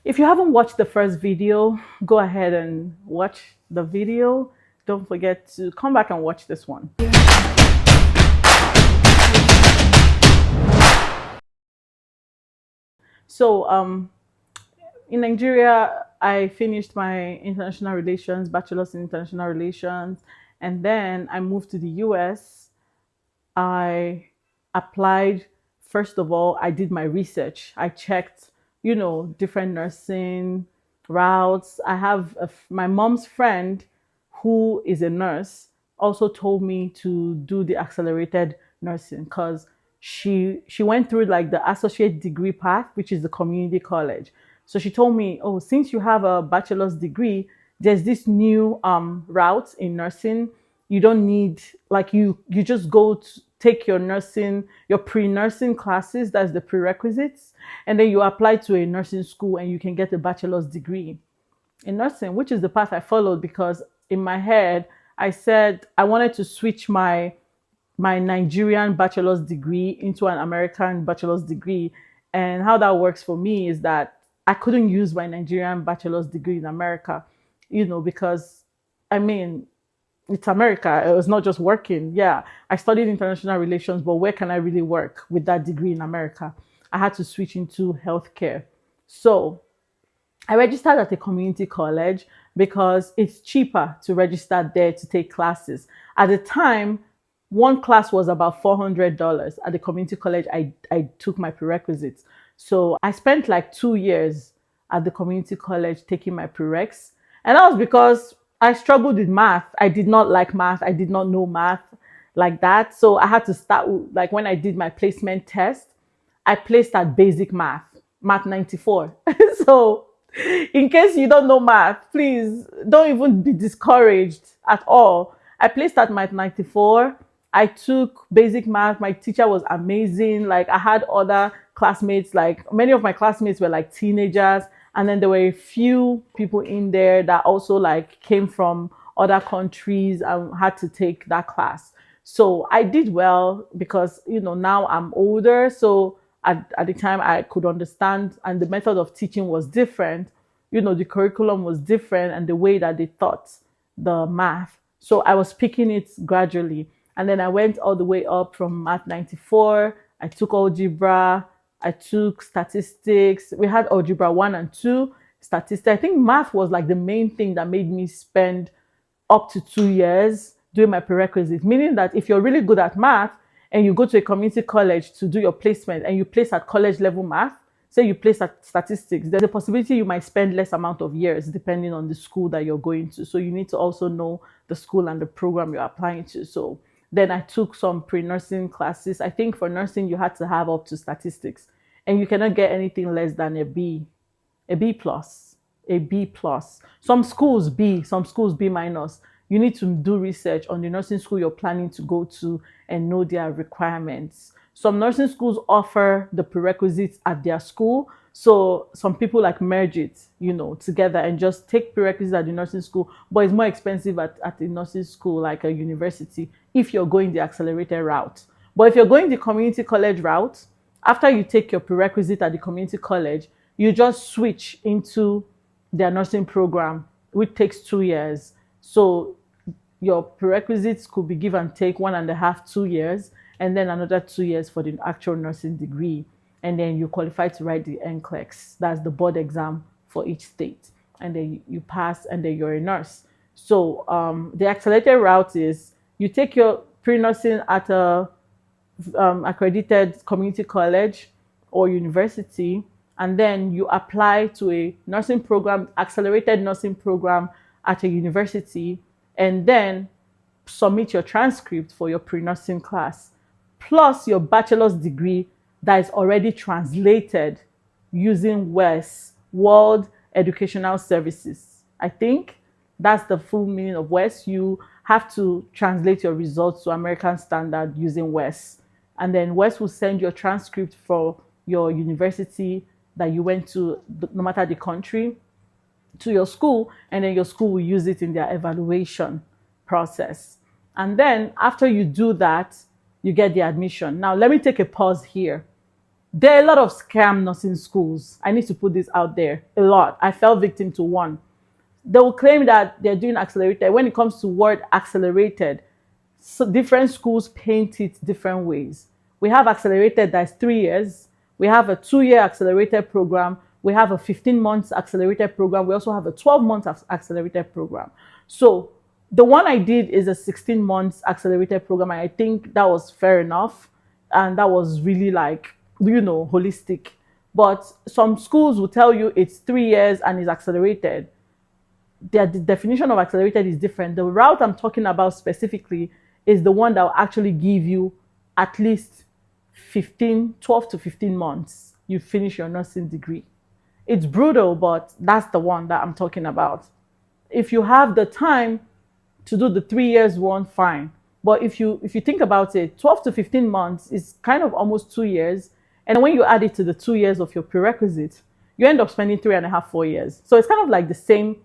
If you haven't watched the first video, go ahead and watch the video. Don't forget to come back and watch this one. So, in Nigeria, I finished my international relations, bachelor's in international relations, and then I moved to the US. I applied. First of all, I did my research. I checked, different nursing routes. I have my mom's friend who is a nurse also told me to do the accelerated nursing because she went through like the associate degree path, which is the community college. So she told me, oh, since you have a bachelor's degree, there's this new route in nursing. You don't need, like, you just go to take your nursing, your pre-nursing classes, that's the prerequisites, and then you apply to a nursing school and you can get a bachelor's degree in nursing, which is the path I followed because in my head I said I wanted to switch my Nigerian bachelor's degree into an American bachelor's degree. And how that works for me is that I couldn't use my Nigerian bachelor's degree in America, because I mean, it's America. It was not just working. Yeah, I studied international relations, but where can I really work with that degree in America? I had to switch into healthcare. So I registered at a community college because it's cheaper to register there to take classes. At the time, one class was about $400. At the community college, I took my prerequisites. So I spent like 2 years at the community college taking my prereqs. And that was because I struggled with math. I did not like math. I did not know math like that. So I had to start with, like, when I did my placement test, I placed at basic math 94. So in case you don't know math, please don't even be discouraged at all. I placed at math 94. I took basic math. My teacher was amazing. Like, I had other classmates, like many of my classmates were like teenagers. And then there were a few people in there that also like came from other countries and had to take that class. So I did well because, now I'm older. So at the time I could understand, and the method of teaching was different. The curriculum was different and the way that they taught the math. So I was picking it gradually. And then I went all the way up from math 94. I took algebra. I took statistics. We had algebra 1 and 2, statistics. I think math was like the main thing that made me spend up to 2 years doing my prerequisites, meaning that if you're really good at math and you go to a community college to do your placement and you place at college level math, say you place at statistics, there's a possibility you might spend less amount of years depending on the school that you're going to. So you need to also know the school and the program you're applying to. So then I took some pre-nursing classes. I think for nursing, you had to have up to statistics, and you cannot get anything less than a B plus, a B plus. Some schools B, some schools B minus. You need to do research on the nursing school you're planning to go to and know their requirements. Some nursing schools offer the prerequisites at their school. So some people like merge it, together and just take prerequisites at the nursing school, but it's more expensive at the nursing school, like a university, if you're going the accelerated route. But if you're going the community college route, after you take your prerequisite at the community college, you just switch into their nursing program, which takes 2 years. So your prerequisites could be give and take 1.5, 2 years, and then another 2 years for the actual nursing degree. And then you qualify to write the NCLEX. That's the board exam for each state. And then you pass, and then you're a nurse. So the accelerated route is you take your pre-nursing at a accredited community college or university, and then you apply to a nursing program, accelerated nursing program at a university, and then submit your transcript for your pre-nursing class, plus your bachelor's degree that is already translated using WES, World Educational Services. I think that's the full meaning of WES. You have to translate your results to American standard using WES. And then WES will send your transcript for your university that you went to, no matter the country, to your school, and then your school will use it in their evaluation process. And then after you do that, you get the admission. Now, let me take a pause here. There are a lot of scam nursing schools. I need to put this out there. A lot. I fell victim to one. They will claim that they're doing accelerated. When it comes to word accelerated, so different schools paint it different ways. We have accelerated that's 3 years. We have a 2 year accelerated program. We have a 15 months accelerated program. We also have a 12 months accelerated program. So the one I did is a 16 months accelerated program. And I think that was fair enough. And that was really like, holistic. But some schools will tell you it's 3 years and is accelerated. The definition of accelerated is different. The route I'm talking about specifically is the one that will actually give you at least 12 to 15 months. You finish your nursing degree. It's brutal, but that's the one that I'm talking about. If you have the time to do the 3 years one, fine. But if you think about it, 12 to 15 months is kind of almost 2 years. And when you add it to the 2 years of your prerequisite, you end up spending 3.5, 4 years. So it's kind of like the same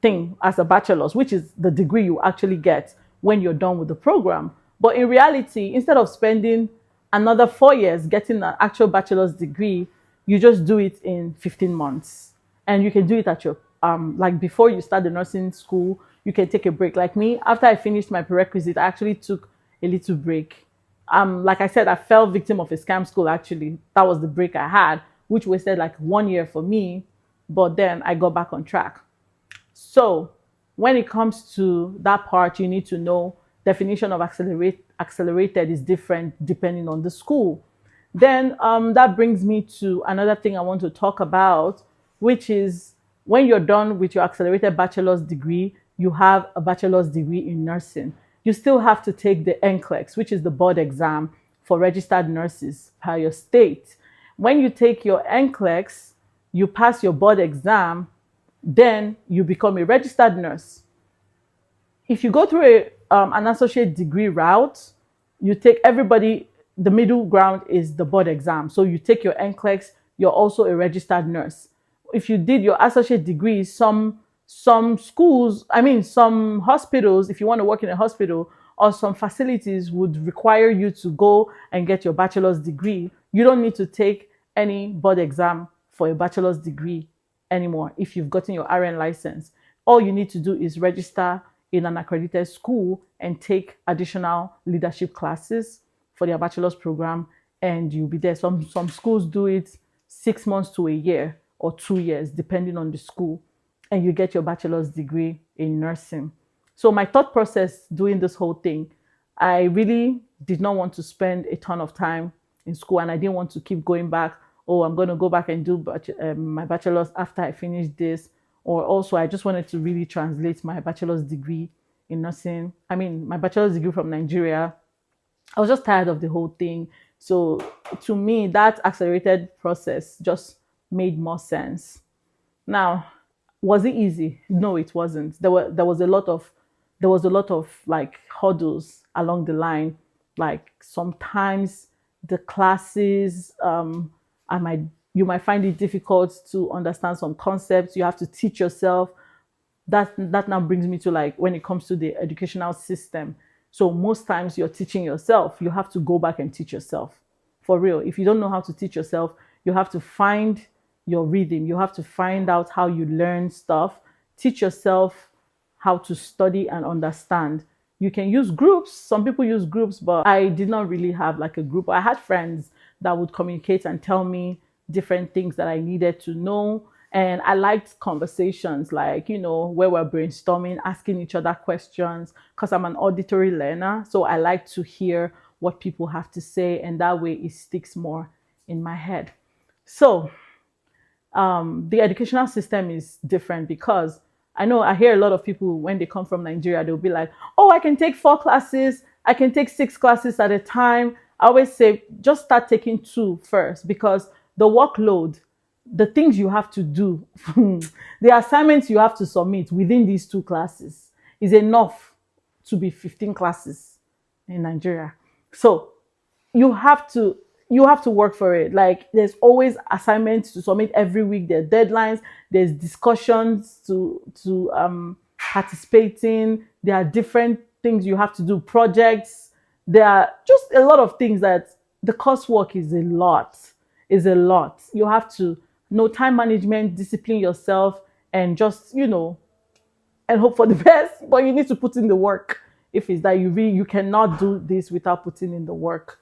thing as a bachelor's, which is the degree you actually get when you're done with the program. But in reality, instead of spending another 4 years getting an actual bachelor's degree, you just do it in 15 months. And you can do it at your, like before you start the nursing school, you can take a break. Like me, after I finished my prerequisite, I actually took a little break. Like I said, I fell victim of a scam school actually. That was the break I had, which wasted like 1 year for me. But then I got back on track. So when it comes to that part, you need to know definition of accelerated is different depending on the school. Then that brings me to another thing I want to talk about, which is when you're done with your accelerated bachelor's degree, you have a bachelor's degree in nursing. You still have to take the NCLEX, which is the board exam for registered nurses per your state. When you take your NCLEX, you pass your board exam, then you become a registered nurse. If you go through an associate degree route, you take everybody, the middle ground is the board exam. So you take your NCLEX, you're also a registered nurse. If you did your associate degree, some schools, some hospitals, if you want to work in a hospital, or some facilities would require you to go and get your bachelor's degree. You don't need to take any board exam for a bachelor's degree anymore if you've gotten your RN license. All you need to do is register in an accredited school and take additional leadership classes for their bachelor's program, and you'll be there. Some schools do it 6 months to a year or 2 years, depending on the school, and you get your bachelor's degree in nursing. So my thought process doing this whole thing, I really did not want to spend a ton of time in school, and I didn't want to keep going back. Oh, I'm going to go back and do my bachelor's after I finish this. Or also, I just wanted to really translate my bachelor's degree in nursing. My bachelor's degree from Nigeria. I was just tired of the whole thing. So to me, that accelerated process just made more sense. Now, was it easy? No, it wasn't. There was a lot of like hurdles along the line. Like sometimes the classes, you might find it difficult to understand some concepts. You have to teach yourself. That now brings me to like when it comes to the educational system. So most times you're teaching yourself. You have to go back and teach yourself. For real. If you don't know how to teach yourself, you have to find your rhythm. You have to find out how you learn stuff. Teach yourself how to study and understand. You can use groups. Some people use groups, but I did not really have like a group. I had friends that would communicate and tell me different things that I needed to know. And I liked conversations like, where we're brainstorming, asking each other questions, because I'm an auditory learner. So I like to hear what people have to say, and that way it sticks more in my head. So the educational system is different because I hear a lot of people when they come from Nigeria, they'll be like, oh, I can take 4 classes. I can take 6 classes at a time. I always say, just start taking 2 first, because the workload, the things you have to do, the assignments you have to submit within these 2 classes is enough to be 15 classes in Nigeria. So you have to work for it. Like there's always assignments to submit every week. There are deadlines. There's discussions to participate in. There are different things you have to do, projects. There are just a lot of things that the coursework is a lot. is a lot. You have to know time management, discipline yourself, and just, and hope for the best. But you need to put in the work. If it's that you cannot do this without putting in the work,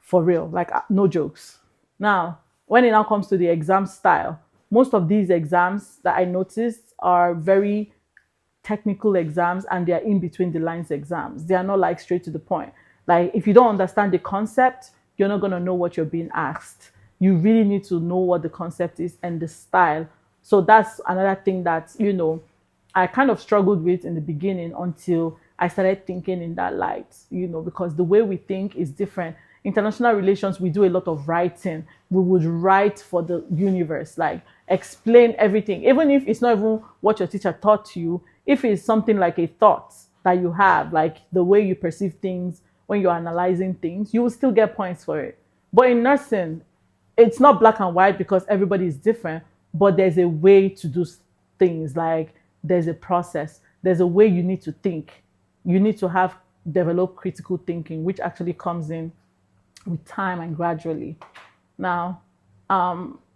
for real, like no jokes. Now, when it now comes to the exam style, most of these exams that I noticed are very technical exams, and they are in between the lines exams. They are not like straight to the point. Like if you don't understand the concept, you're not going to know what you're being asked. You really need to know what the concept is and the style. So that's another thing that, I kind of struggled with in the beginning until I started thinking in that light, because the way we think is different. International relations, we do a lot of writing. We would write for the universe, like explain everything, even if it's not even what your teacher taught you. If it's something like a thought that you have, like the way you perceive things when you're analyzing things, you will still get points for it. But in nursing, it's not black and white because everybody is different, but there's a way to do things. Like there's a process, there's a way you need to think. You need to have develop critical thinking, which actually comes in with time and gradually. Now,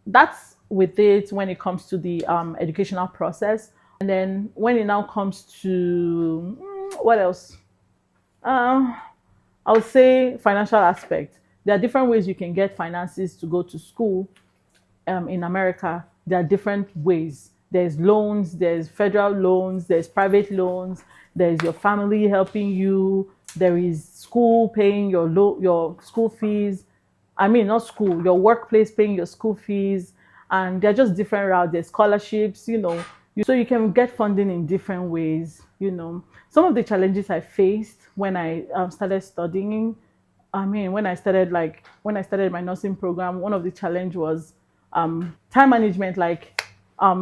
that's with it when it comes to the educational process. And then when it now comes to what else? I would say financial aspect. There are different ways you can get finances to go to school in America. There are different ways. There's loans, there's federal loans, there's private loans, there's your family helping you, there is school paying your school fees. I mean, not school, your workplace paying your school fees, and they're just different routes. There's scholarships, so you can get funding in different ways. Some of the challenges I faced when I started studying, I mean, when I started my nursing program, one of the challenge was time management, like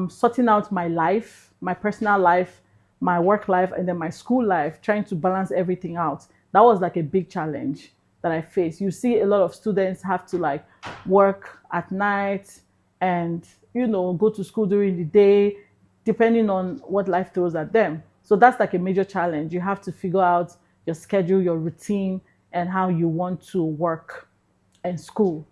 sorting out my life, my personal life, my work life, and then my school life, trying to balance everything out. That was like a big challenge that I faced. You see a lot of students have to like work at night and, go to school during the day, depending on what life throws at them. So that's like a major challenge. You have to figure out your schedule, your routine, and how you want to work in school.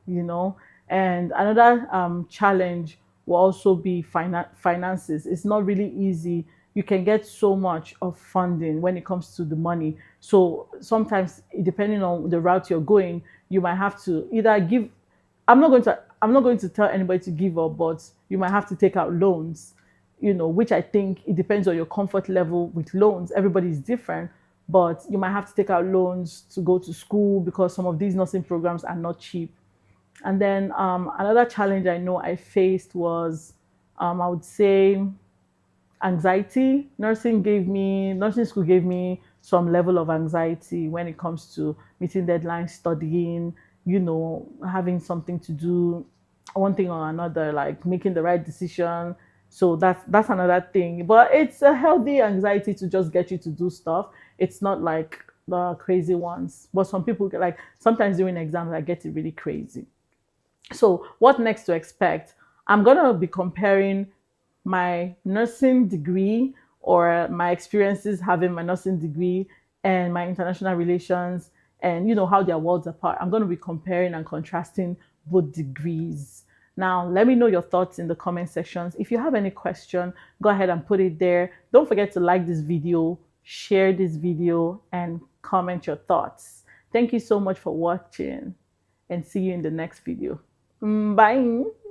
And another challenge will also be finances. It's not really easy. You can get so much of funding when it comes to the money. So sometimes, depending on the route you're going, you might have to either give. I'm not going to tell anybody to give up, but you might have to take out loans. Which I think it depends on your comfort level with loans. Everybody is different, but you might have to take out loans to go to school because some of these nursing programs are not cheap. And then another challenge I know I faced was, I would say, anxiety. Nursing school gave me some level of anxiety when it comes to meeting deadlines, studying, having something to do, one thing or another, like making the right decision. So that's another thing. But it's a healthy anxiety to just get you to do stuff. It's not like the crazy ones. But some people get like sometimes during exams I get it really crazy. So what next to expect? I'm gonna be comparing my nursing degree or my experiences having my nursing degree and my international relations, and how their worlds apart. I'm going to be comparing and contrasting both degrees. Now, let me know your thoughts in the comment sections. If you have any question, go ahead and put it there. Don't forget to like this video, share this video, and comment your thoughts. Thank you so much for watching, and see you in the next video. Bye.